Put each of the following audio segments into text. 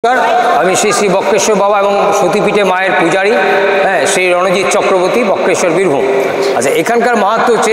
আমি শ্রী শ্রী বক্রেশ্বর বাবা এবং সতীপীঠে মায়ের পূজারী শ্রী রণজিৎ চক্রবর্তী, বক্রেশ্বর, বীরভূম। আচ্ছা, এখানকার মাহাত্ম হচ্ছে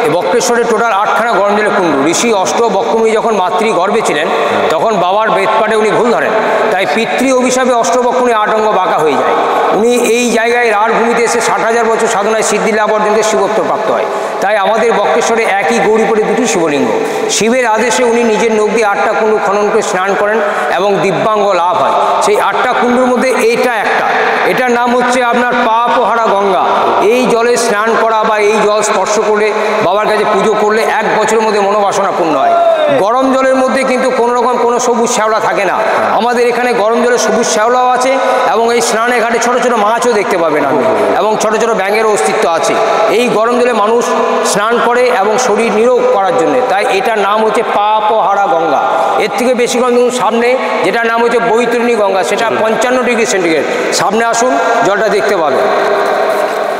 এই বক্রেশ্বরের টোটাল 8খানা গরম জলের কুণ্ড। ঋষি অষ্ট বক্রমুনি যখন মাতৃ গর্ভে ছিলেন তখন বাবার বেদপাঠে উনি ভুল ধরেন, তাই পিতৃ অভিশাপে অষ্টবক্রমুনি 8 অঙ্গ বাঁকা হয়ে যায়। উনি এই জায়গায় রাঢ় ভূমিতে এসে 60,000 বছর সাধনায় সিদ্ধি লাভ অর্জনকে শিবত্ব প্রাপ্ত হয়। তাই আমাদের বক্রেশ্বরে একই গৌরীপটে দুটি শিবলিঙ্গ। শিবের আদেশে উনি নিজের নখ দিয়ে 8টা কুণ্ড খনন করে স্নান করেন এবং দিব্যাঙ্গ লাভ হয়। সেই 8টা কুণ্ডের মধ্যে এইটা একটা, এটার নাম হচ্ছে আপনার পাপহারা গঙ্গা। এই জলে স্নান করা বা এই জল স্পর্শ করলে বাবার কাছে পুজো করলে 1 বছরের মধ্যে মনোবাসনা পূর্ণ হয়। গরম জলের মধ্যে কিন্তু কোনো রকম কোনো সবুজ শ্যাওলা থাকে না। আমাদের এখানে গরম জলে সবুজ শ্যাওলাও আছে এবং এই স্নানের ঘাটে ছোটো ছোটো মাছও দেখতে পাবেন আপনি, এবং ছোটো ছোটো ব্যাঙেরও অস্তিত্ব আছে। এই গরম জলে মানুষ স্নান করে এবং শরীর নিরোগ করার জন্যে, তাই এটার নাম হচ্ছে পাপহারা গঙ্গা। এর থেকে বেশি কম সামনে যেটার নাম হচ্ছে বৈতরণী গঙ্গা, সেটা 55 ডিগ্রি সেন্টিগ্রেড। সামনে আসুন, জলটা দেখতে পাবেন।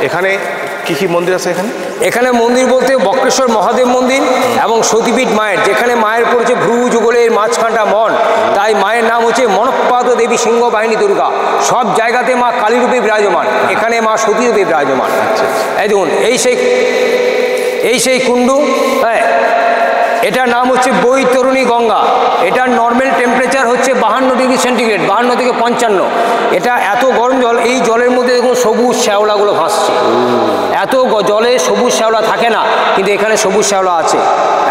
এখানে কি কি মন্দির আছে? এখানে মন্দির বলতে বক্রেশ্বর মহাদেব মন্দির এবং সতীপীঠ মায়ের, যেখানে মায়ের পড়েছে ভ্রু যুগলের মাঝখানটা মন, তাই মায়ের নাম হচ্ছে মনঃপাদ দেবী সিংহ বাহিনী দুর্গা। সব জায়গাতে মা কালীরূপে বিরাজমান, এখানে মা সতীরূপে বিরাজমান। এই দেখুন, এই সেই কুণ্ডু, এটার নাম হচ্ছে বৈতরণী গঙ্গা। এটার নর্মাল টেম্পারেচার হচ্ছে 52 ডিগ্রি সেন্টিগ্রেড, 52 থেকে 55। এটা এত গরম জল, এই জলের মধ্যে দেখুন সবুজ শ্যাওলাগুলো ভাসছে। এত জলে সবুজ শ্যাওলা থাকে না, কিন্তু এখানে সবুজ শ্যাওলা আছে।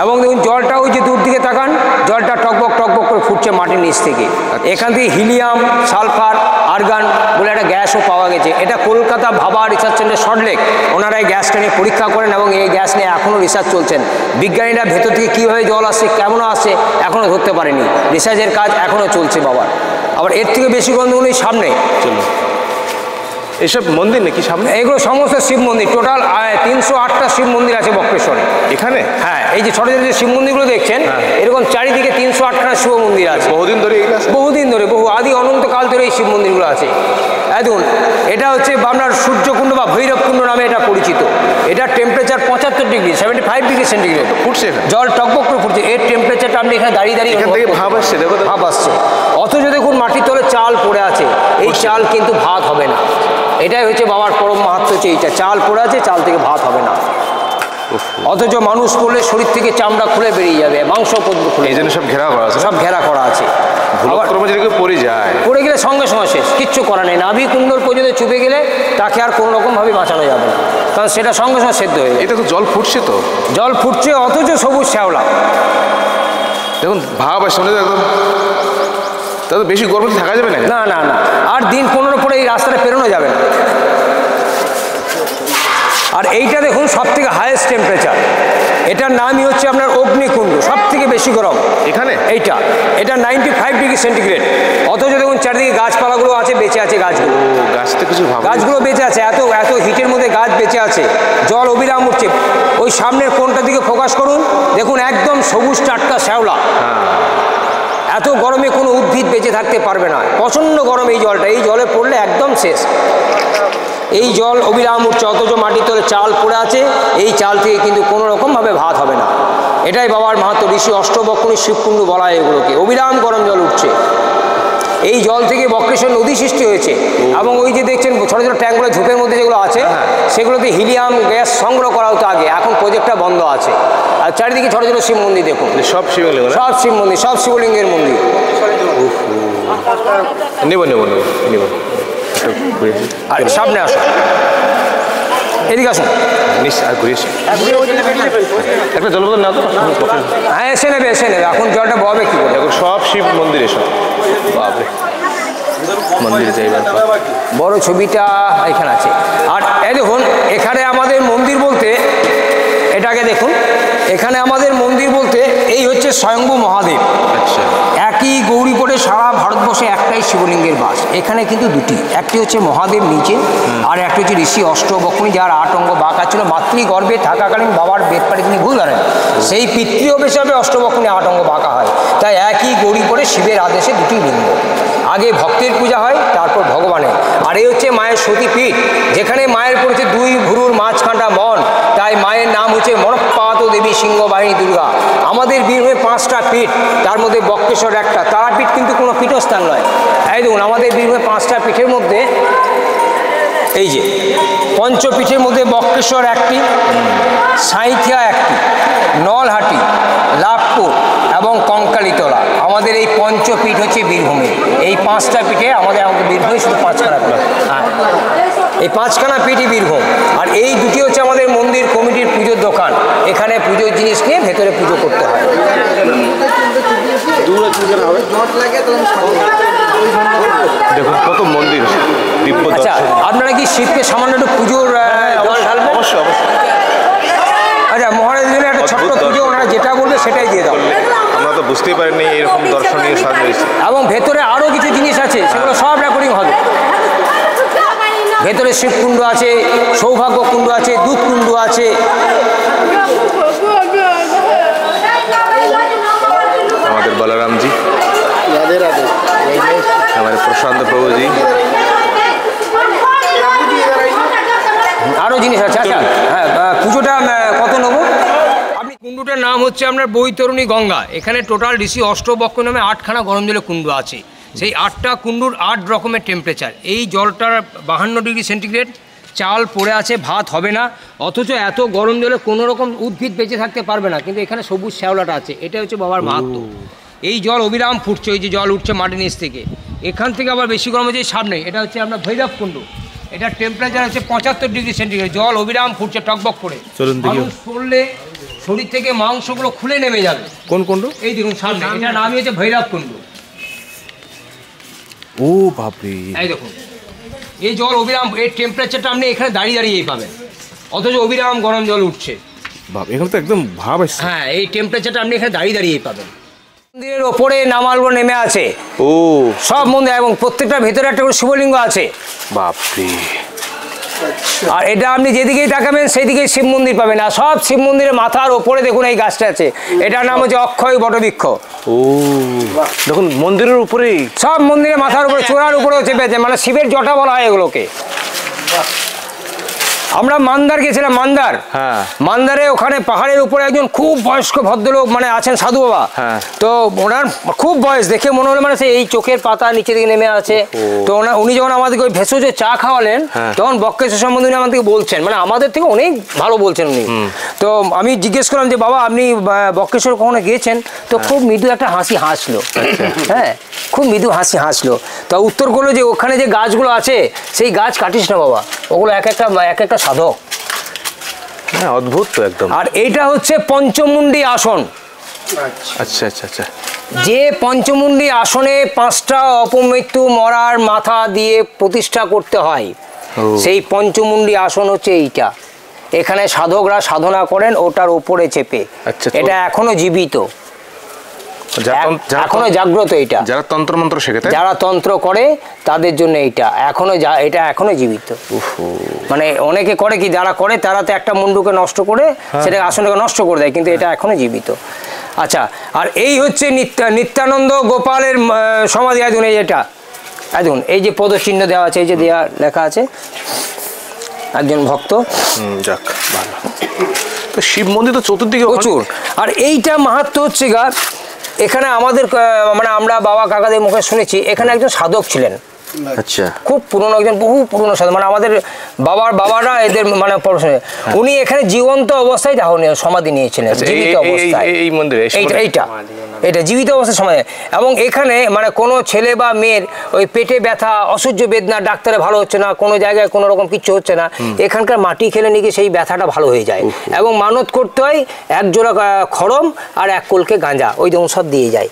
এবং দেখুন জলটা ওই যে দূর দিকে তাকান, জলটা টকবক টকবক করে ফুটছে মাটির নিচ থেকে। এখান থেকে হিলিয়াম, সালফার, আর্গান বলে একটা গ্যাসও পাওয়া গেছে। এটা কলকাতা ভাবা রিসার্চ সেন্টার সল্টলেক, ওনারা এই গ্যাসটা নিয়ে পরীক্ষা করেন এবং এই গ্যাস নিয়ে এখনও রিসার্চ চলছেন। বিজ্ঞানীরা ভেতর থেকে কীভাবে জল আসছে, কেমন আসছে এখনও ধরতে পারেনি। রিসার্চের কাজ এখনও চলছে বাবার। আবার এর থেকে বেশি গন্ধগুলো সামনে চলুন। এসব মন্দির নাকি সামনে? এগুলো সমস্ত শিব মন্দির। টোটাল 308টা শিব মন্দির আছে বক্রেশ্বরে। এখানে? হ্যাঁ, এই যে ছোটো ছোটো যে শিব মন্দিরগুলো দেখছেন, এরকম চারিদিকে 308খানা শিব মন্দির আছে। বহুদিন ধরে? বহুদিন ধরে, বহু আদি অনন্তকাল ধরে এই শিব মন্দিরগুলো আছে। দেখুন, এটা হচ্ছে আপনার সূর্যকুণ্ড বা ভৈরবকুণ্ড নামে এটা পরিচিত। এটার টেম্পারেচার 75 ডিগ্রি, 75 ডিগ্রি সেন্টিগ্রেড ফুটছে। জল টকবক করে ফুটছে। এর টেম্পারেচারটা আপনি এখানে দাঁড়িয়ে দাঁড়িয়ে ভাব আসছে, দেখো ভাব আসছে। অথচ দেখুন মাটির তলে চাল পড়ে আছে, এই চাল কিন্তু ভাত হবে না। এটাই হচ্ছে বাবার পরম মাহাত্ম্য, হচ্ছে এইটা চাল পড়ে আছে, চাল থেকে ভাত হবে না। অথচ মানুষ করলে শরীর থেকে চামড়া খুলে বেরিয়ে যাবে, মাংস খুলে। এই জন্য সব ঘেরা করা আছে, সব ঘেরা করা আছে। পড়ে যায়, পড়ে গেলে সঙ্গে সঙ্গে শেষ, কিচ্ছু করা নেই। নাভি কুণ্ডল পর্যন্ত চুপে গেলে তাকে আর কোনো রকমভাবে বাঁচানো যাবে না, কারণ সেটা সঙ্গে সঙ্গে সেদ্ধ হয়ে যায়। এটা তো জল ফুটছে, তো জল ফুটছে, অথচ সবুজ শ্যাওলা। দেখুন ভাব আসছে একদম। তাহলে বেশি গরমে থাকা যাবে না? না না না, আর দিন 15 পরে এই রাস্তাটা পেরোনো যাবে না। আর এইটা দেখুন সব থেকে হাইয়েস্ট টেম্পারেচার, এটার নামই হচ্ছে আপনার অগ্নিকুণ্ড, সব থেকে বেশি গরম এখানে। এটা 95 ডিগ্রি সেন্টিগ্রেড। অথচ দেখুন চারিদিকে গাছপালাগুলো আছে, বেঁচে আছে গাছগুলো। গাছগুলো বেঁচে আছে, এত এত হিটের মধ্যে গাছ বেঁচে আছে, জল অবিরাম উঠছে। ওই সামনের কোণটার দিকে ফোকাস করুন, দেখুন একদম সবুজ টাটকা শ্যাওলা। এত গরমে কোনো উদ্ভিদ বেঁচে থাকতে পারবে না, প্রচণ্ড গরম এই জলটা। এই জলে পড়লে একদম শেষ। এই জল অবিরাম উঠছে, অথচ মাটির তলে চাল পড়ে আছে। এই চাল থেকে কিন্তু কোনো রকমভাবে ভাত হবে না। এটাই বাবার মাহাত্ম্য। ঋষি অষ্টবক্রমী শিবকুণ্ড বলা হয় এগুলোকে। অবিরাম গরম জল উঠছে। এই জল থেকে বক্রেশ্বর নদী সৃষ্টি হয়েছে। এবং ওই যে দেখছেন ছোটো ছোটো ট্যাঙ্কগুলো ঝোপের মধ্যে যেগুলো আছে, সেগুলোতে হিলিয়াম গ্যাস সংগ্রহ করা হতো আগে, এখন প্রজেক্টটা বন্ধ আছে। আর চারিদিকে ছোটো ছোটো শিব মন্দির দেখুন, সব শিবলিঙ্গ, সব শিব মন্দির, সব শিবলিঙ্গের মন্দির। আর সামনে আসুন, এদিকে আসুন। একটা জল বোতল না তো? হ্যাঁ, এসে নেবে। এখন জলটা ববে কি করে? এখন সব শিব মন্দির, এসব বাপরে মন্দিরে যাইবার বড় ছবিটা এখানে আছে। আর এই দেখুন, এখানে আমাদের মন্দির বলতে, এটাকে দেখুন, এখানে আমাদের মন্দির বলতে এই হচ্ছে স্বয়ম্ভু মহাদেব। আচ্ছা, একই গৌরীপটে সারা ভারতবর্ষে একটাই শিবলিঙ্গের বাস। এখানে কিন্তু দুটি, একটি হচ্ছে মহাদেব নিচে, আর একটি হচ্ছে ঋষি অষ্টবক্রমী, যার 8 অঙ্গ বাঁকা ছিল। মাতৃগর্ভে থাকাকালীন বাবার বেদপাঠে তিনি ভুল ধরেন, সেই পিতৃ অভিশাপে অষ্টবক্রমী 8 অঙ্গ বাঁকা হয়। তাই একই গৌরীপটে শিবের আদেশে দুটি লিঙ্গ, আগে ভক্তের পূজা হয়, তারপর ভগবানের। আর এই হচ্ছে মায়ের সতীপীঠ, যেখানে মায়ের পড়েছে 2 ভুরুর মাঝখানটা মন, তাই মায়ের নাম হচ্ছে মনপ্পাত দেবী সিংহ বাহিনী দুর্গা। আমাদের বীরভূমে 5টা পীঠ, তার মধ্যে বক্রেশ্বর একটা। তারাপীঠ কিন্তু কোনো পীঠস্থান নয়। এই দেখুন আমাদের বীরভূমে 5টা পীঠের মধ্যে এই যে পঞ্চপীঠের মধ্যে বক্রেশ্বর একটি, সাঁইথিয়া একটি, নলহাটি, লাভপুর এবং কঙ্কালীতলা। আমাদের এই পঞ্চপীঠ হচ্ছে বীরভূমে। এই 5টা পীঠে আমাদের বীরভূমে শুধু 5খানা পীঠ। হ্যাঁ, এই 5খানা পীঠই বীরভূম। আর এই দুটি হচ্ছে আমাদের মন্দির কমিটির পুজোর দোকান। এখানে পুজোর জিনিস নিয়ে ভেতরে পুজো করতে হয়। দেখুন কত মন্দির। আচ্ছা, আপনারা কি শিবকে সামান্য একটু পুজোর জল ঢালবেন? অবশ্যই অবশ্যই। আচ্ছা, মহারাজের জন্য একটা ছোট্ট পুজো, ওনারা যেটা বলবে সেটাই দিয়ে দাও। আমরা তো বুঝতেই পারিনি এরকম দর্শনীয় স্থান রয়েছে। এবং ভেতরে আরও কিছু জিনিস আছে, সেগুলো সব রেকর্ডিং হবে। ভেতরে শিবকুণ্ড আছে, সৌভাগ্য কুণ্ড আছে, দুধ কুণ্ড আছে। আমাদের বলরামজি, আমাদের প্রশান্ত প্রভুজি, আরও জিনিস আছে। আচ্ছা হ্যাঁ, পুজোটা কত নেবো? আপনি কুণ্ডুটার নাম হচ্ছে আপনার বৈতরণী গঙ্গা। এখানে টোটাল ঋষি অষ্টবক্ষ নামে 8খানা গরম জলের কুণ্ড আছে। সেই 8টা কুণ্ডুর 8 রকমের টেম্পারেচার। এই জলটার 52 ডিগ্রি সেন্টিগ্রেড, চাল পড়ে আছে, ভাত হবে না। অথচ এত গরম জলে কোনো রকম উদ্ভিদ বেঁচে থাকতে পারবে না, কিন্তু এখানে সবুজ শ্যাওলাটা আছে। এটা হচ্ছে বাবার মাহাত্ম্য। এই জল অবিরাম ফুটছে, ওই যে জল উঠছে মাটির নিচ থেকে। এখান থেকে আবার বেশি গরম হচ্ছে সামনে, এটা হচ্ছে আপনার ভৈরব কুণ্ড। এটার টেম্পারেচার হচ্ছে 75 ডিগ্রি সেন্টিগ্রেড। জল অবিরাম ফুটছে টকবক করে। মানুষ পড়লে শরীর থেকে মাংসগুলো খুলে নেমে যাবে। কোন কুণ্ড? এই দেখুন সামনে, এটার নামই হচ্ছে ভৈরব কুণ্ড। ও বাপরে, এই দেখুন এই জল অবিরাম, এর টেম্পারেচারটা আপনি এখানে দাঁড়িয়ে দাঁড়িয়েই পাবেন, অথচ অবিরাম গরম জল উঠছে। বাপ, এখানে তো একদম ভাব আসছে। হ্যাঁ, এই টেম্পারেচারটা আপনি এখানে দাঁড়িয়ে দাঁড়িয়েই পাবেন। মন্দিরের ওপরে নামালগুলো নেমে আছে। ও সব মন্দির, এবং প্রত্যেকটা ভেতরে একটা করে শিবলিঙ্গ আছে। বাপরে। আর এটা আপনি যেদিকেই তাকাবেন সেদিকেই শিব মন্দির পাবেন। আর সব শিব মন্দিরের মাথার ওপরে দেখুন এই গাছটা আছে, এটার নাম হচ্ছে অক্ষয় বটবৃক্ষ। ও দেখুন মন্দিরের উপরেই, সব মন্দিরের মাথার উপরে, চূড়ার উপরেও চেপে আছে, মানে শিবের জটা বলা হয় এগুলোকে। আমরা মান্দার গেছিলাম, মান্দার। হ্যাঁ, মান্দারে ওখানে পাহাড়ের উপরে একজন খুব বয়স্ক ভদ্রলোক মানে আছেন, সাধু বাবা। হ্যাঁ। তো ওনার খুব বয়স, দেখে মনে হলো মানে সে এই চোখের পাতা নিচের দিকে নেমে আছে। তো উনি যখন আমাদেরকে ওই ভেষজ চা খাওয়ালেন, তখন বক্রেশ্বর সম্বন্ধে উনি আমাদেরকে বলছেন, মানে আমাদের থেকে অনেক ভালো বলছেন উনি। তো আমি জিজ্ঞেস করলাম যে বাবা আপনি বক্রেশ্বর কখনো গিয়েছেন? তো খুব মৃদু একটা হাসি হাসলো। হ্যাঁ, খুব মৃদু হাসি হাসলো। তা উত্তর করলো যে ওখানে যে গাছগুলো আছে সেই গাছ কাটিস না বাবা, ওগুলো এক একটা সাধক। হ্যাঁ, অদ্ভুত তো একদম। আর এইটা হচ্ছে পঞ্চমুণ্ডী আসন। আচ্ছা আচ্ছা আচ্ছা। যে পঞ্চমুণ্ডী আসনে 5টা অপমৃত্যু মরার মাথা দিয়ে প্রতিষ্ঠা করতে হয়, সেই পঞ্চমুণ্ডী আসন হচ্ছে এইটা। এখানে সাধকরা সাধনা করেন ওটার উপরে চেপে। এটা এখনো জীবিত, এখনো জাগ্রত। এটা যারা তন্ত্র মন্ত্র শেখে, যারা তন্ত্র করে তাদের জন্য এটা এখনো জীবিত। মানে অনেকে করে কি, যারা করে তারা তো একটা মুন্ডুকে নষ্ট করে সেটা আসনটাকে নষ্ট করে দেয়, কিন্তু এটা এখনো জীবিত। আচ্ছা, আর এই হচ্ছে নিত্যানন্দ গোপালের সমাধি। দেখুন এই এটা, দেখুন এই যে পদচিহ্ন দেওয়া আছে, এই যে দেওয়া লেখা আছে একজন ভক্ত। যাক ভালো। তো শিব মন্দির তো চতুর্দিকে প্রচুর। আর এইটা মাহাত্ম্য হচ্ছে গা, এখানে আমাদের মানে আমরা বাবা কাকাদের মুখে শুনেছি এখানে একজন সাধক ছিলেন। আচ্ছা, খুব পুরনো, একজন বহু পুরনো সাধক, মানে আমাদের বাবারা এদের মানে পড়াশোনা। উনি এখানে জীবন্ত অবস্থায় সমাধি নিয়েছিলেন, জীবিত অবস্থায়। এই মন্দিরে এটা জীবিত অবস্থায় সমাধি। এবং এখানে মানে কোনো ছেলে বা মেয়ের ওই পেটে ব্যথা, অসহ্য বেদনা, ডাক্তারে ভালো হচ্ছে না, কোনো জায়গায় কোনো রকম কিচ্ছু হচ্ছে না, এখানকার মাটি খেলে নিয়ে সেই ব্যথাটা ভালো হয়ে যায়। এবং মানত করতে হয় 1 জোড়া খড়ম আর 1 কলকে গাঁজা, ওই দেখুন সব দিয়ে যায়।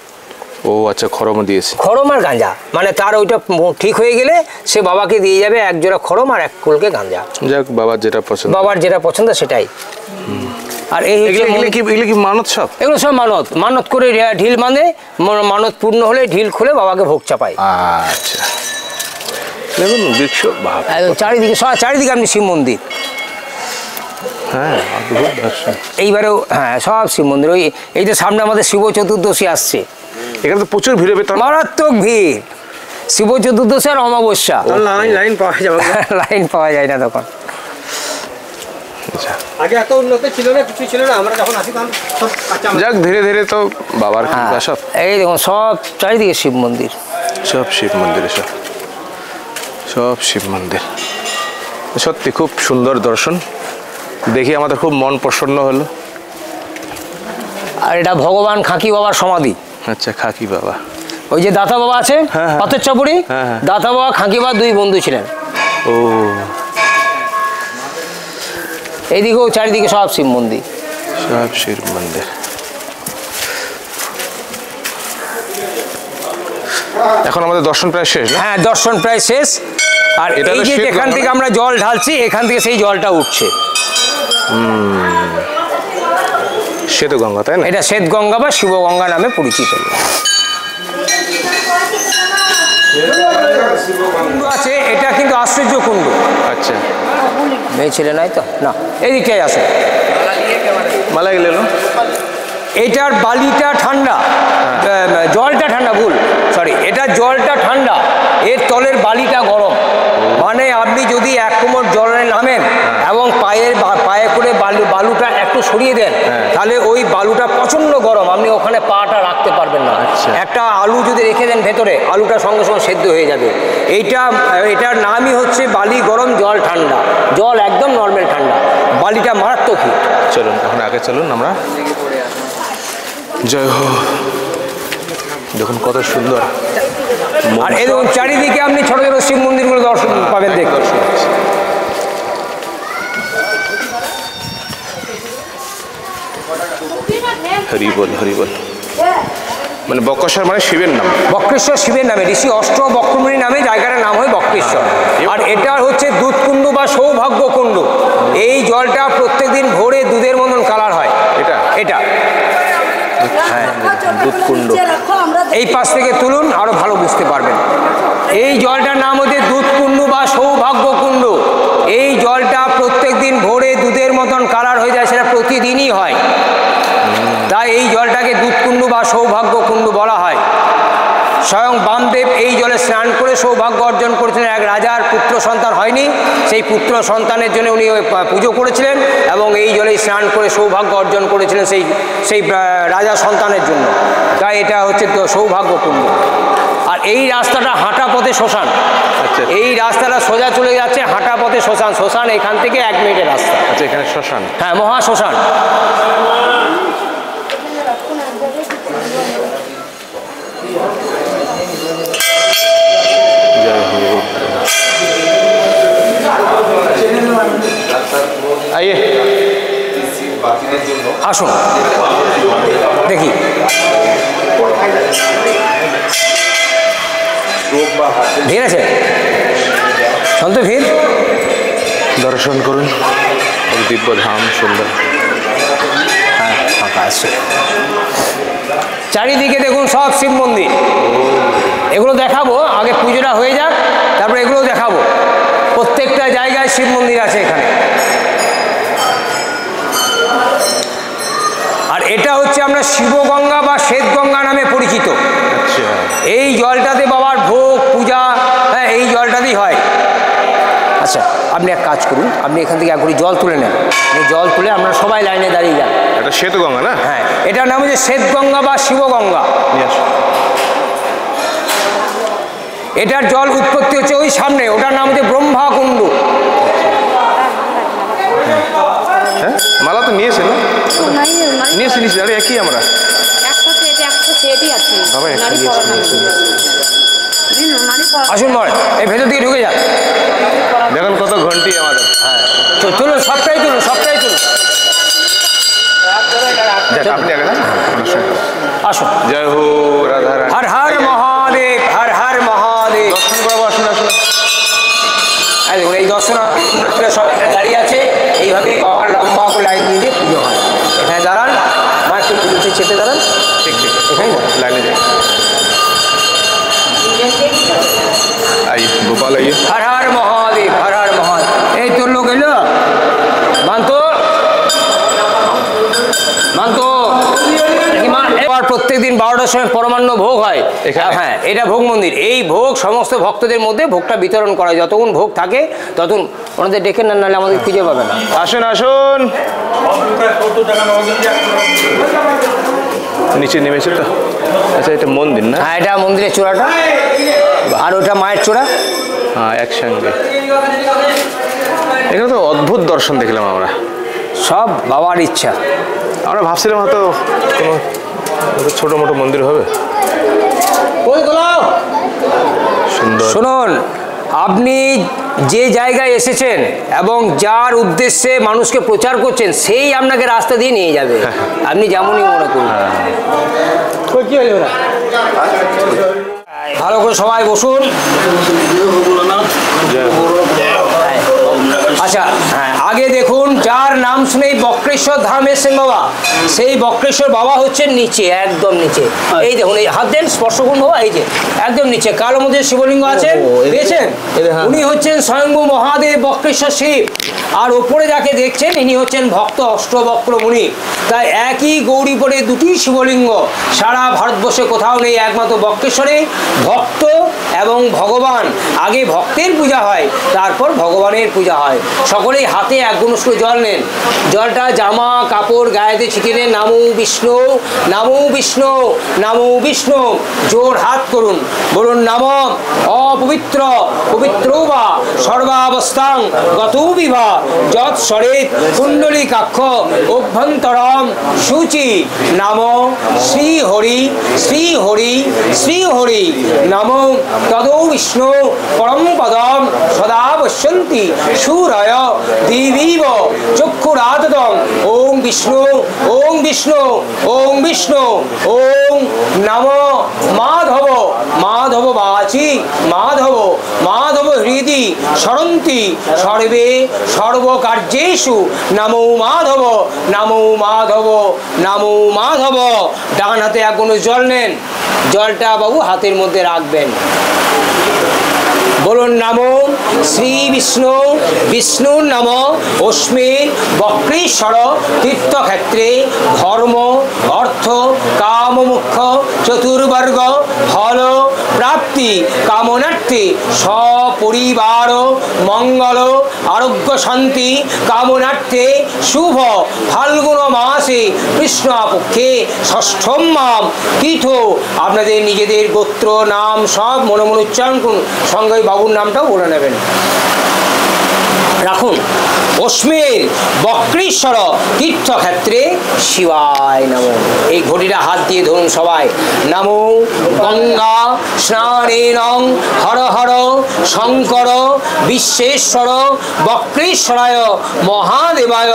ও আচ্ছা, খড়ম দিয়েছে, খড়ম আর গাঁজা, মানে তার ওইটা ঠিক হয়ে গেলে সে বাবাকে দিয়ে যাবে 1 জোড়া খড়ম আর 1 কলকে গাঁজা। যাক, বাবার যেটা পছন্দ সেটাই। আর এই কি মানত? সব এগুলো সব মানত করে ঢিল বাঁধে, মানত পূর্ণ হলে ঢিল খুলে বাবাকে ভোগ চাপায়। আচ্ছা, দেখুন চারিদিকে আপনি শিব মন্দির। হ্যাঁ, এইবারেও হ্যাঁ সব শিব মন্দির। ওই এই যে সামনে আমাদের শিব চতুর্দশী আসছে, এখানে তো প্রচুর ভিড় হবে, মারাত্মক ভিড়। শিব চতুর্দশী আর অমাবস্যা, লাইন পাওয়া যায় না তখন। আচ্ছা আগে এত উন্নত ছিল না, কিছু ছিল না, আমরা যখন আসি তখন সব কাঁচা মাল। যাক ধীরে ধীরে তো বাবার কৃপা সব এই দেখুন সব চারিদিকে শিব মন্দির। সব শিব মন্দির, সব সব শিব মন্দির। সত্যি খুব সুন্দর দর্শন, দেখি আমাদের খুব মন প্রসন্ন হলো। আর এটা ভগবান খাকি বাবার সমাধি। আচ্ছা, খাকি বাবা। ওই যে দাতা বাবা আছে হ্যাঁ, হ্যাঁ। পাথর চাপুরি, হ্যাঁ, হ্যাঁ। দাতা বাবা খাকি বাবা দুই বন্ধু ছিলেন। ও এইদিকেও চারিদিকে সব শিব মন্দির। সব শিব মন্দির। এখন আমাদের দর্শন প্রায় শেষ না? হ্যাঁ, দর্শন প্রায় শেষ। আর এটা এই হলো যে শ্বেত যেখান গঙ্গা থেকে না? আমরা জল ঢালছি এখান থেকে সেই জলটা উঠছে। শ্বেত গঙ্গা, তাই না? এটা শ্বেত গঙ্গা বা শিব গঙ্গা নামে পরিচিত। কুণ্ড আছে, এটা কিন্তু আশ্চর্য কুণ্ড। আচ্ছা, মেয়ে ছেলে নাই তো না, এদিকটাই আসে। মালা গেল। এটার বালিটা ঠান্ডা, জলটা ঠান্ডা, ভুল সরি, এটা জলটা ঠান্ডা, এর তলের বালিটা গরম। মানে আপনি যদি এক কোমর জলে নামেন এবং পায়ে করে বালুটা একটু সরিয়ে দেন, তাহলে ওই বালুটা প্রচণ্ড গরম, আপনি ওখানে পাটা রাখতে পারবেন না। একটা আলু যদি রেখে দেন ভেতরে, আলুটা সঙ্গে সঙ্গে সেদ্ধ হয়ে যাবে। এটার নামই হচ্ছে বালি গরম, জল ঠান্ডা। জল একদম নর্মাল ঠান্ডা, বালিটা মারাত্মক হিট। চলুন এখন আগে চলুন আমরা। জয় হো। দেখুন কত সুন্দর। আর এই দেখুন চারিদিকে আপনি ছোট ছোট শিব মন্দিরগুলো দর্শন পাবেন, দেখতে। হরি বল, হরি বল। মানে বক্রেশ্বর মানে শিবের নাম। বক্রেশ্বর শিবের নামে, ঋষি অষ্ট বক্রমণি নামে জায়গাটার নাম হয় বক্রেশ্বর। আর এটা হচ্ছে দুধ কুণ্ড বা সৌভাগ্য কুণ্ড। এই জলটা প্রত্যেকদিন ভোরে দুধের মতন কালার হয়। এটা হ্যাঁ, দুধ কুণ্ড। এই পাশ থেকে তুলুন, আরো ভালো বুঝতে পারবেন। এই জলটার নাম হচ্ছে দুধ কুণ্ড বা সৌভাগ্য কুণ্ড। এই জলটা প্রত্যেকদিন ভোরে দুধের মতন কালার হয়ে যায়, সেটা প্রতিদিনই হয়। তাই এই জলটাকে দুধ কুণ্ড বা সৌভাগ্য কুণ্ড বলা হয়। স্বয়ং বামদেব এই জলে স্নান করে সৌভাগ্য অর্জন করেছিলেন। এক রাজার পুত্র সন্তান হয়নি, সেই পুত্র সন্তানের জন্য উনি পুজো করেছিলেন এবং এই জলে স্নান করে সৌভাগ্য অর্জন করেছিলেন সেই রাজা সন্তানের জন্য। তাই এটা হচ্ছে সৌভাগ্য কুণ্ড। আর এই রাস্তাটা হাঁটা পথে শ্মশান। আচ্ছা। এই রাস্তাটা সোজা চলে যাচ্ছে হাঁটা পথে শ্মশান। শ্মশান এখান থেকে 1 মিনিটের রাস্তা। আচ্ছা, এখানে শ্মশান। হ্যাঁ, মহা শ্মশান। জয় হো। আইয়ে আসুন দেখি। ভিড় আছে, সন্ত ভিড়। দর্শন করুন এই দিব্য ধাম, সুন্দর। হ্যাঁ, ফাঁকা আছে। চারিদিকে দেখুন সব শিব মন্দির। এগুলো দেখাবো, আগে পুজোটা হয়ে যাক, তারপরে এগুলো দেখাবো। প্রত্যেকটা জায়গায় শিব মন্দির আছে এখানে। আর এটা হচ্ছে আমরা শিবগঙ্গা বা শ্বেতগঙ্গা নামে পরিচিত। আচ্ছা, এই জলটাতে বাবার ভোগ পূজা, হ্যাঁ, এই জলটাতেই হয়। আচ্ছা, আপনি এক কাজ করুন, আপনি এখান থেকে এক ঘড়ি জল তুলে নেন। এই জল তুলে আমরা সবাই লাইনে দাঁড়িয়ে যান। এটা শ্বেত গঙ্গা না? হ্যাঁ, এটার নাম হচ্ছে শ্বেতগঙ্গা বা শিবগঙ্গা। নিয়ে আসুন। এটার জল উৎপত্তি হচ্ছে ওই সামনে, ওটার নাম হচ্ছে ব্রহ্মাকুণ্ড। হ্যাঁ, মালা তো নিয়েছেন না? নিয়েছি, আরে একই আমরা। বাবা, একটা নিয়েছি। আসুন মরে, এই ভেতর দিকে ঢুকে যান। দেখুন কত ঘন্টি আমাদের। হ্যাঁ, তুলুন, সবটাই তুলুন, সবটাই তুলুন। যাক, আপনি আগে যান। আসুন। জয় হো রাধা রানী। হর হর মহাদেব, হর হর মহাদেব। দর্শন করাবো, আসুন আসুন। এই দেখুন, এই দর্শনার্থীরা সব এখানে দাঁড়িয়ে আছে। এইভাবে লম্বা করে লাইন দিয়ে পুজো হয়। এখানে দাঁড়ান, মা একটু পুজোতে চেপে দাঁড়ান। ঠিক ঠিক, এখানে দাঁড়ান। লাইনে যাই। আইয়ে গোপাল, আইয়ে। হর হর মহাদেব, হর হর মহাদেব। এই তোর লোক এলো, মানতো মানতো। প্রত্যেক দিন 12টা 12টার সময় পরমান্ন ভোগ হয় এখানে? হ্যাঁ, এটা ভোগ মন্দির। এই ভোগ সমস্ত ভক্তদের মধ্যে ভোগটা বিতরণ করা হয়। যতক্ষণ ভোগ থাকে ততক্ষণ ওনাদের ডেকে নেন, নাহলে আমাদের খুঁজে পাবে না। আসুন আসুন, নিচে নেমেছে তো। আচ্ছা, এটা মন্দির না? হ্যাঁ, এটা মন্দিরের চূড়াটা, আর ওটা মায়ের চূড়া। হ্যাঁ, একসঙ্গে। এখানে তো অদ্ভুত দর্শন দেখলাম আমরা। সব বাবার ইচ্ছা। আমরা ভাবছিলাম হয়তো কোনো ছোটো মোটো মন্দির হবে। সুন্দর। শুনুন, আপনি যে জায়গায় এসেছেন এবং যার উদ্দেশ্যে মানুষকে প্রচার করছেন, সেই আপনাকে রাস্তা দিয়ে নিয়ে যাবে, আপনি যেমনই মনে করুন। কি হলো ওরা? ভালো করে সবাই বসুন। আচ্ছা, হ্যাঁ, আগে দেখুন, যার নাম শুনেই বক্রেশ্বর ধাম এসেছেন বাবা, সেই বক্রেশ্বর বাবা হচ্ছেন নিচে, একদম নিচে। এই দেখুন, এই হাত দেন, স্পর্শ করুন বাবা, এই যে একদম নিচে কালো মধ্যে শিবলিঙ্গ আছেন, পেয়েছেন? উনি হচ্ছেন স্বয়ংভূ মহাদেব বক্রেশ্বর শিব। আর ওপরে যাকে দেখছেন, ইনি হচ্ছেন ভক্ত অষ্টবক্র মুনি। তাই একই গৌরীপরে দুটি শিবলিঙ্গ সারা ভারতবর্ষে কোথাও নেই, একমাত্র বক্রেশ্বরে। ভক্ত এবং ভগবান, আগে ভক্তের পূজা হয়, তারপর ভগবানের পূজা হয়। সকলেই হাতে এক গুণস্ক জল নেন, জলটা জামা কাপড় গায়েতে ছিটিয়ে নেন। নামো বিষ্ণু, নামো বিষ্ণু, নামো বিষ্ণু। জোর হাত করুন, বলুন নাম অপবিত্র পবিত্র বা সর্বাবস্থাং গতৌ বিভা যৎ সরেত কুণ্ডলিকাক্ষ অভ্যন্তরম শুচি। নাম শ্রী হরি শ্রী হরি শ্রী হরি। নাম তদৌ বিষ্ণু পরম পদম সদা পশ্যন্তি সুরয় দিবিব চক্ষুরাততং। ওম বিষ্ণু, ওম বিষ্ণু, ওম বিষ্ণু। ওম নম মাধব, মাধব বাচি মাধব, মাধব হৃদি সরন্তি সর্বে সর্বকার্যেষু। নমো মাধব, নমো মাধব, নমো মাধব। ডান হাতে এক গুণ জল নেন, জলটা বাবু হাতের মধ্যে রাখবেন। বলুন নামো শ্রী বিষ্ণু, বিষ্ণুর নাম অস্মিন বক্রেশ্বর তীর্থক্ষেত্রে ধর্ম অর্থ কাম মোক্ষ চতুর্বর্গ ফল প্রাপ্তি কামনার্থে সপরিবার মঙ্গল আরোগ্য শান্তি কামনার্থে শুভ ফাল্গুন মাসে কৃষ্ণপক্ষে ষষ্ঠম মাম তীর্থ। আপনাদের নিজেদের গোত্র নাম সব মনে মনে উচ্চারণ করুন, সঙ্গে বাবুর নামটাও বলে নেবেন। রাখুন। অস্মির বক্রেশ্বর তীর্থক্ষেত্রে শিবায় নমঃ। এই ঘটিটা হাত দিয়ে ধরুন সবাই। নমো গঙ্গা স্নানেন হর হর শঙ্কর বিশ্বেশ্বর বক্রেশ্বরায় মহাদেবায়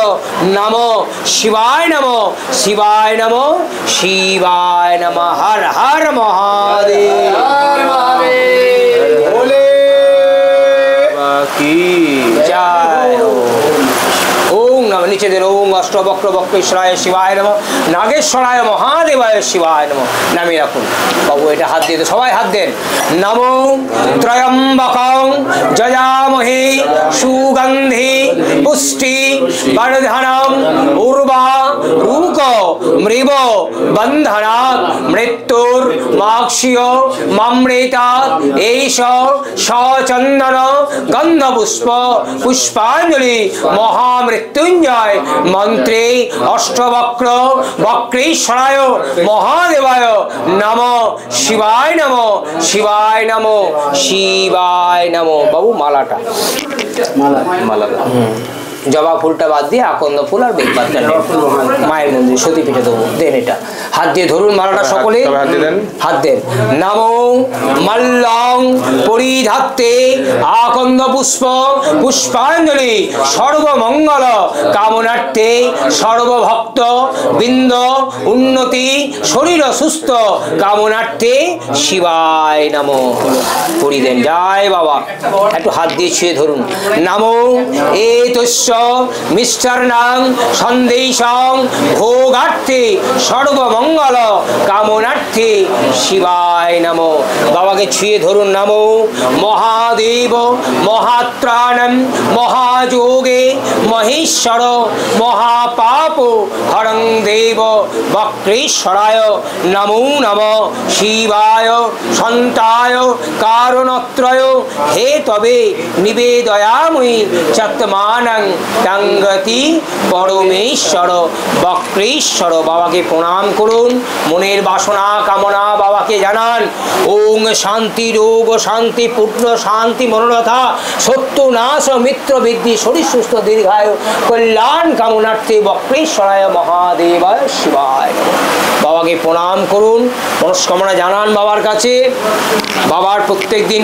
নমঃ শিবায় নমঃ, শিবায় নমঃ, শিবায় নমঃ। হর হর মহাদেব। কি জয় হো। ওম নমঃ। নিচে দেন। ওম অষ্টবক্র বক্রেশ্বরায় শিবায় নমঃ, নাগেশ্বরায় মহাদেবায় শিবায় নমঃ। নামিয়ে রাখুন বাবু, এটা হাত দিয়ে সবাই হাত দেন। নমো ত্রয়ম্বকং যজামহে সুগন্ধি পুষ্টি বর্ধনম উর্বা রুক মৃব বন্ধনাৎ মৃত্যুর মাক্ষিয় মামৃতাৎ এইষ সচন্দন গন্ধপুষ্প পুষ্পাঞ্জলি মহামৃত্যুঞ্জয় মন্ত্রে অষ্টবক্র বক্রেশ্বরায় মহাদেবায় নমঃ শিবায় নমঃ, শিবায় নমঃ, শিবায় নমঃ। বাবু মালাটা, মালাটা জবা ফুলটা বাদ দিয়ে আকন্দ ফুল আর বেলপাতা নেন, মায়ের মন্দির সতীপীঠে দেবো। দেন এটা হাত দিয়ে ধরুন মালাটা সকলে, হাত দেন। নমো মল্লং পরিধাত্তে আকন্দ পুষ্প পুষ্পাঞ্জলি সর্বমঙ্গল কামনার্থে সর্বভক্ত বৃন্দ উন্নতি শরীর সুস্থ কামনার্থে শিবায় নমঃ। পড়ি দেন। জয় বাবা। একটু হাত দিয়ে ছুঁয়ে ধরুন। নমো এতস্য মিষ্টান্নাং সন্দেশং ভোগার্থে সর্বমঙ্গল কামনার্থে শিবায় নমো। বাবাকে ছুঁয়ে ধরুন। নমো মহাদেব মহাত্রাণম মহাযোগে মহেশ্বর মহাপাপ হরং দেব বক্রেশ্বরায় নমো নমঃ শিবায় সন্তায় কারণত্রয় হে তবে নিবেদয়ামি চত্মানং তঙ্গতি পরমেশ্বর বক্রেশ্বর। বাবাকে প্রণাম করুন, মনের বাসনা কামনা বাবাকে জানান। ওং শান্তি রোগ শান্তি পূর্ণ শান্তি মনোরথা সত্য নাশ মিত্র বৃদ্ধি শরীর সুস্থ দীর্ঘায়ু কল্যাণ কামনার্থে বক্রেশ্বরায় মহাদেবায় শিবায়। বাবাকে প্রণাম করুন, মনস্কামনা জানান বাবার কাছে। বাবার প্রত্যেক দিন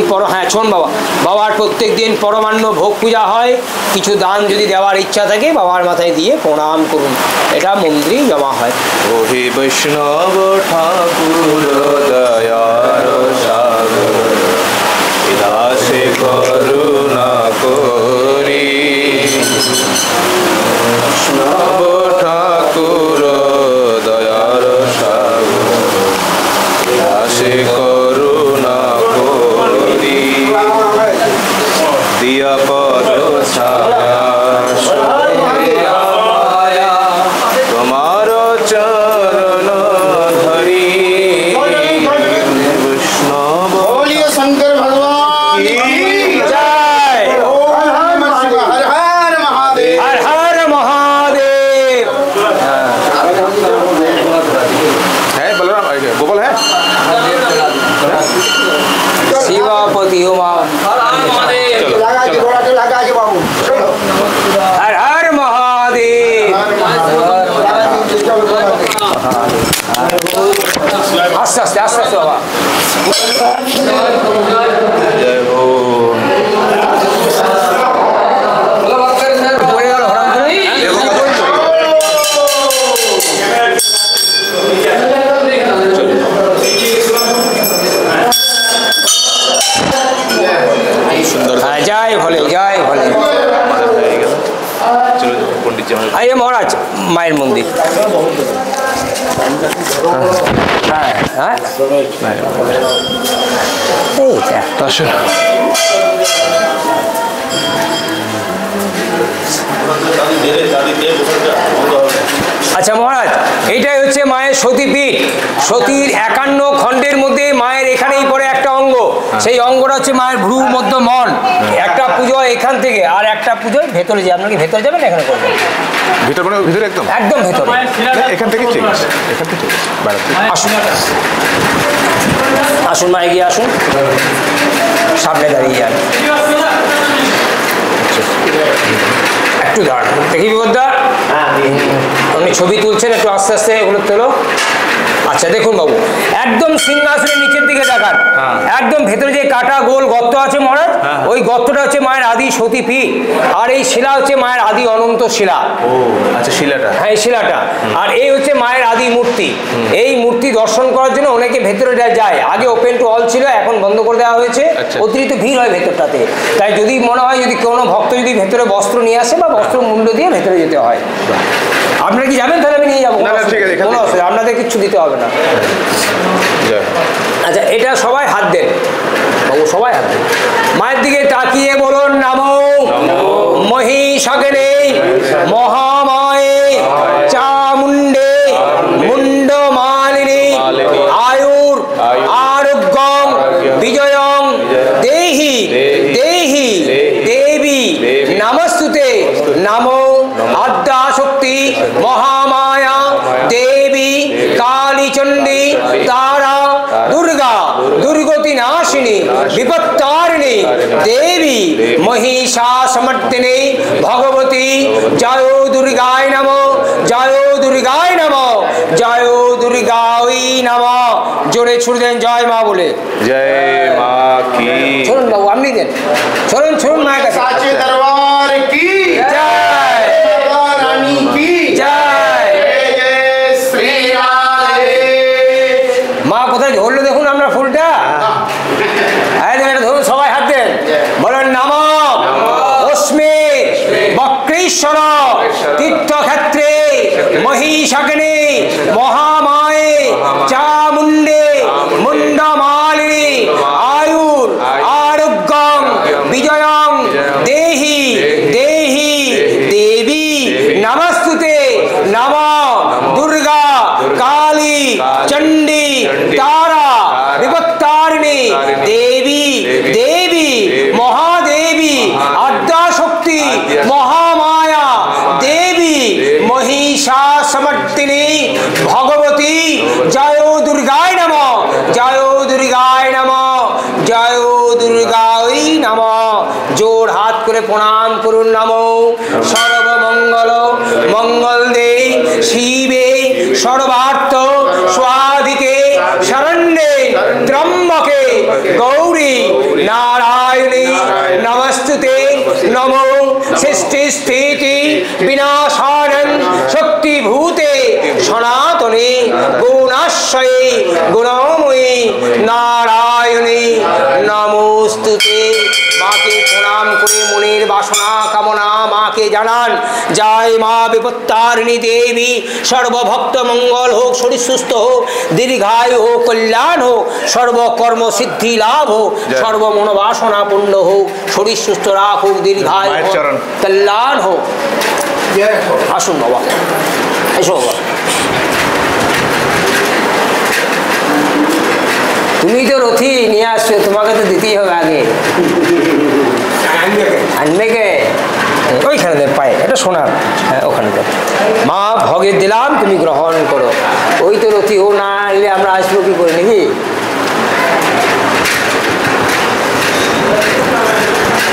শোন বাবা, বাবার প্রত্যেক দিন পরমান্ন ভোগ পূজা হয়। কিছু দান যদি দেওয়ার ইচ্ছা থাকে বাবার মাথায় দিয়ে প্রণাম করুন, এটা মন্দিরেই জমা হয়। ওহে বৈষ্ণব ঠাকুর দয়ার সাগর দাসে করুণা করি। বৈষ্ণব ঠাকুর দয়ার সাগর দাসে করুণা করি। দিয়া পদ ছায়া তোমার চরণ ধরি। বৈষ্ণব शंकर भगवान জয়। हर हर महादेव। हर हर महादेव। है बलराम गोपाल है शिवापति उमा लगा के घोड़ा के लगा के बाबू हर हर महादेव। आस्ते आस्ते आस्ते आस्ते बाबा। जय हो। পড়ে গেল হরাম করে। सुंदर হ্যাঁ, জয় ভোলে জয় ভোলে। चलो पंडित जी हमारे আরে মহারাজ মায়ের মন্দির। হ্যাঁ হ্যাঁ এইটা আসুন। আচ্ছা মহারাজ, এইটাই হচ্ছে মায়ের সতীপীঠ। সতীর 51 খণ্ডের মধ্যে মায়ের এখানেই পড়ে একটা অঙ্গ। সেই অঙ্গটা হচ্ছে মায়ের ভ্রু মধ্য মন। একটা পুজো এখান থেকে আর একটা পুজো ভেতরে যে আপনার কি ভেতরে যাবেন এখানে করবেন? ভিতর মানে ভিতরে একদম একদম ভেতরে। এখান থেকে ঠিক আছে, এখান থেকে ঠিক আছে, বাইরে থেকে। আসুন আসুন মা, এগিয়ে আসুন, সামনে দাঁড়িয়ে যান। একটু দাঁড়ান, দেখি বিপদা আপনি ছবি তুলছেন, একটু আস্তে আস্তে এগুলো তোলো। আচ্ছা দেখুন বাবু, একদম সিংহাসনের নিচের দিকে দেখান। একদম ভেতরে যে কাটা গোল গর্ত আছে মহারাজ, ওই গর্তটা হচ্ছে মায়ের আদি সতীপীঠ। আর এই শিলা হচ্ছে মায়ের আদি অনন্ত শিলা। ও আচ্ছা, শিলাটা। হ্যাঁ, এই শিলাটা। আর এই হচ্ছে মায়ের আদি মূর্তি। এই মূর্তি দর্শন করার জন্য অনেকে ভেতরে যায়। আগে ওপেন টু অল ছিল, এখন বন্ধ করে দেওয়া হয়েছে। অতিরিক্ত ভিড় হয় ভেতরটাতে। তাই যদি মনে হয় যদি কোনো ভক্ত যদি ভেতরে বস্ত্র নিয়ে আসে বা বস্ত্র মূল্য দিয়ে ভেতরে যেতে হয়। আপনারা কি যাবেন? তাহলে আমি নিয়ে যাবো, কোনো অসুবিধা, আপনাদের কিচ্ছু দিতে হবে না। আচ্ছা, এটা সবাই হাত দেন বাবু, সবাই হাত দেন। মায়ের দিকে তাকিয়ে বলুন নমো মহিষাগ্নে মহামায়ে চামুণ্ডে মুন্ডমালিনী আয়ুর আরোগ্যং বিজয়ং দেহি দেহি দেবী নমস্তুতে। নমো আদ্যাশক্তি মহামায়া দেবী কালীচণ্ডী তারা দুর্গা দুর্গতি নাশিনী বিপত্তারিণী দেবী মহিষাসমর্দিনী ভগবতী। জয় দুর্গায় নমঃ, জয় দুর্গায় নমঃ, জয় দুর্গায় নমঃ। জোরে ছুড়ে দেন জয় মা বলে। জয় মা কি। শুনুন বাবু, আপনি দেন, শুনুন শুনুন মায়ের কাছে। साचे दरबार की জয়, रानी की জয়। जय श्री राधे। মা কোথায় ধরলো দেখুন আমরা ফুলটা। ধরুন সবাই হাত দেন, বলেন নমঃ তস্মৈ বক্রেশ্বর বিজয়ং দেহি দেহি দেবী নমস্তুতে নম দুর্গা কালী চণ্ডী তারা বিপত্তারিণী দেবী দেবী মহাদেবী আদ্যাশক্তি মহামায়া দেবী মহিষাসমর্দিনী ভগবতী জয় দুর্গায় নমঃ জয় দুর্গায় নমঃ জয় দুর্গায় নমঃ। জোর হাত করে প্রণাম করুন। নমো সর্বমঙ্গল মঙ্গল দে শিবে সর্বার্থ স্বাধিকে শরণ্যে ত্র্যম্বকে গৌরী নারায়ণী নমস্তুতে নমো সৃষ্টি স্থিতি বিনাশানং শক্তিভূতে সনাতনে গুণাশ্রয়ে গুণময়ী নারায়ণী নমস্তুতে। মাকে প্রণাম করে মনের বাসনা কামনা মাকে জানান। জয় মা বিপত্তারিণী দেবী, সর্বভক্ত মঙ্গল হোক, শরীর সুস্থ হোক, দীর্ঘায়ু হোক, কল্যাণ হোক, সর্বকর্ম সিদ্ধি লাভ হোক, সর্ব মনোবাসনা পূর্ণ হোক, শরীর সুস্থ রাখ হোক, দীর্ঘায়ু হোক, কল্যাণ হোক। আসুন বাবা, এসো বাবা। তুমি তো রথি নিয়ে আসছো, তোমাকে তো দিতেই হবে আগে। আনবে কে? ওইখানে দেখ পায়ে, এটা শোনার, হ্যাঁ ওখানে দেখ। মা ভগের দিলাম, তুমি গ্রহণ করো। ওই তো রথি, ও না আনলে আমরা আসবো কি করে নাকি?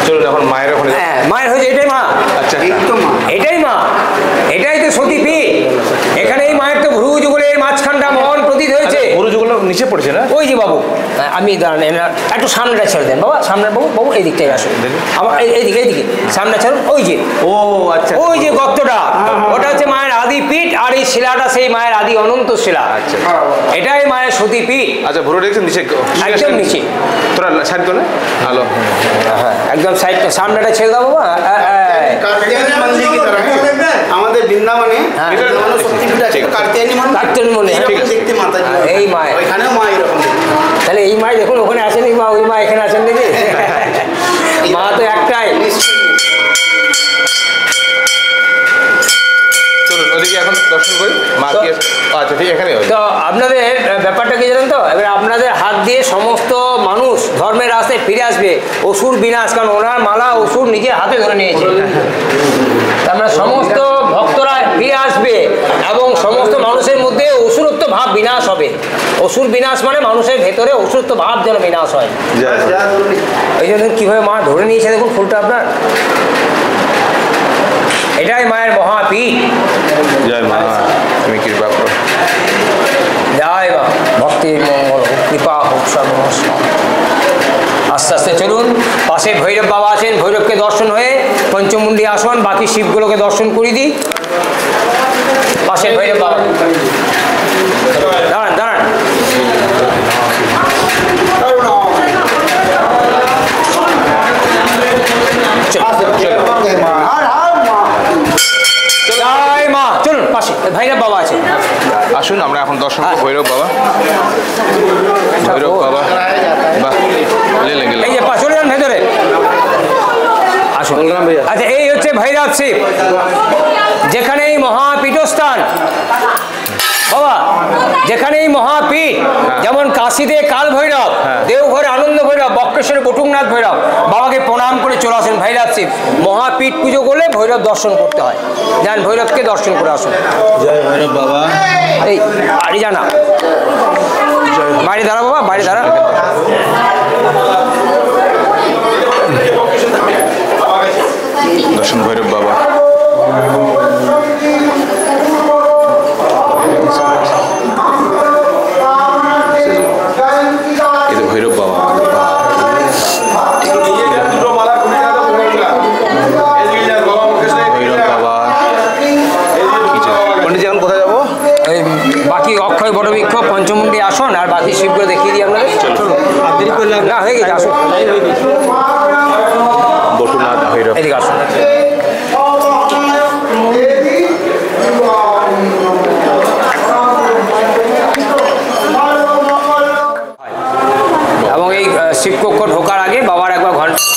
চলুন এখন মায়ের ওখানে। হ্যাঁ মায়ের হয়েছে, এটাই মা। আচ্ছা এটাই মা, এটাই তো সতীপীঠ। এখানেই মায়ের তো ভ্রু যুগলের মাঝখানটা মহান প্রতীত হয়েছে। ভ্রু যুগল নিচে পড়েছে না? ওই যে বাবু, আমি দাঁড়ান, একটু সামনেটা ছেড়ে দেন বাবা, সামনে বাবু, বাবু এই দিকটাই আসুন, আমার এইদিকে এইদিকে সামনে ছাড়ুন। ওই যে, ও আচ্ছা, ওই যে গর্তটা, ওটা হচ্ছে মায়ের আদি পীঠ, আর এই শিলাটা সেই মায়ের আদি অনন্ত শিলা। আচ্ছা এটাই মায়ের সতীপীঠ। আচ্ছা, ভ্রু দেখছেন নিচে, একদম নিচে। তোরা সাইড করে আলো, হ্যাঁ একদম সাইডটা, সামনেটা ছেড়ে দাও বাবা। আমাদের বৃন্দাবনে কার্তিয়ানী দেখতে মাতা এই মায়ের, ওইখানেও মা এরকম। তাহলে এই মাই দেখুন ওখানে আছেন, এই মা, ওই মা এখানে আছেন দেখি। মা তো একটাই। চলুন ওদিকে এখন দর্শন করি মা কি। আচ্ছা ঠিক, এখানে তো আপনাদের ব্যাপারটা কি জানেন তো, এবার আপনাদের হাত দিয়ে সমস্ত মানুষ ধর্মের রাস্তায় ফিরে আসবে, অসুর বিনাশ, কারণ ওনার মালা অসুর নিজে হাতে ধরে নিয়েছে। আমরা সমস্ত ভক্তরা ফিরে আসবে এবং সমস্ত মানুষের মধ্যে অসুরত্ব ভাব বিনাশ হবে। অসুর বিনাশ মানে মানুষের ভেতরে অসুরত্ব ভাব যেন বিনাশ হয়। এই জন্য কীভাবে মা ধরে নিয়েছে দেখুন ফুলটা আপনার। এটাই মায়ের মহাপীঠ। জয় মা, তুমি কৃপা করো। জয় মা, ভক্তির মঙ্গল হোক, কৃপা হোক সর্বস্ব। আস্তে আস্তে চলুন, পাশে ভৈরব বাবা আছেন, ভৈরবকে দর্শন হয়ে পঞ্চমুণ্ডী আসন, বাকি শিবগুলোকে দর্শন করিয়ে দিই। পাশে ভৈরব বাবা, দাঁড়ান দাঁড়ান। জয় মা, চলুন পাশে ভৈরব বাবা আছে। আসুন আমরা এখন দর্শন করব ভৈরব বাবা। ভৈরব বাবা, বাহ, এই যে চলে যান ভেতরে, আসুন। আচ্ছা এই হচ্ছে ভৈরব শিব, যেখানে এই মহাপীঠস্থান বাবা, যেখানে এই মহাপীঠ, যেমন কাশীতে কাল ভৈরব, দেওঘরে আনন্দ ভৈরব, বক্রেশ্বরে বটুকনাথ ভৈরব। বাবাকে প্রণাম করে চলে আসেন ভৈরব শিব। মহাপীঠ পুজো করলে ভৈরব দর্শন করতে হয়, যান ভৈরবকে দর্শন করে আসুন। জয় ভৈরব বাবা। এই বাড়ি জানা, বাইরে দাঁড়া বাবা, বাইরে দাঁড়া। দর্শন ভৈরব বাবা। এই ভৈরব বাবা বাকি অক্ষয় বটবৃক্ষ পঞ্চমুণ্ডী আসন আর বাকি শিবগুলো দেখিয়ে দিই আপনাদের।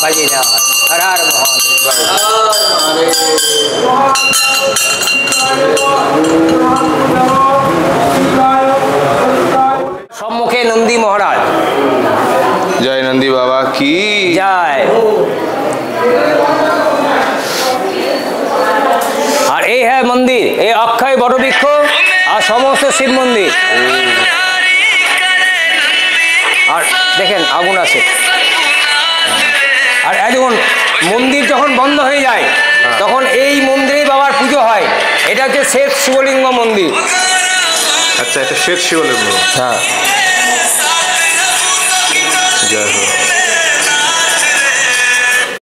বাজিয়ে দেওয়া হয়। হর হর মহাদেব। সম্মুখে নন্দী মহারাজ। জয় নন্দী বাবা কি যায়। আর এই হ্যাঁ মন্দির, এই অক্ষয় বটবৃক্ষ আর সমস্ত শিব মন্দির। আর দেখেন আগুন আছে। আর দেখুন মন্দির যখন বন্ধ হয়ে যায় তখন এই মন্দিরে বাবার পুজো হয়। এটা হচ্ছে শ্বেত শিবলিঙ্গ মন্দির। আচ্ছা, এটা শ্বেত শিবলিঙ্গ। হ্যাঁ।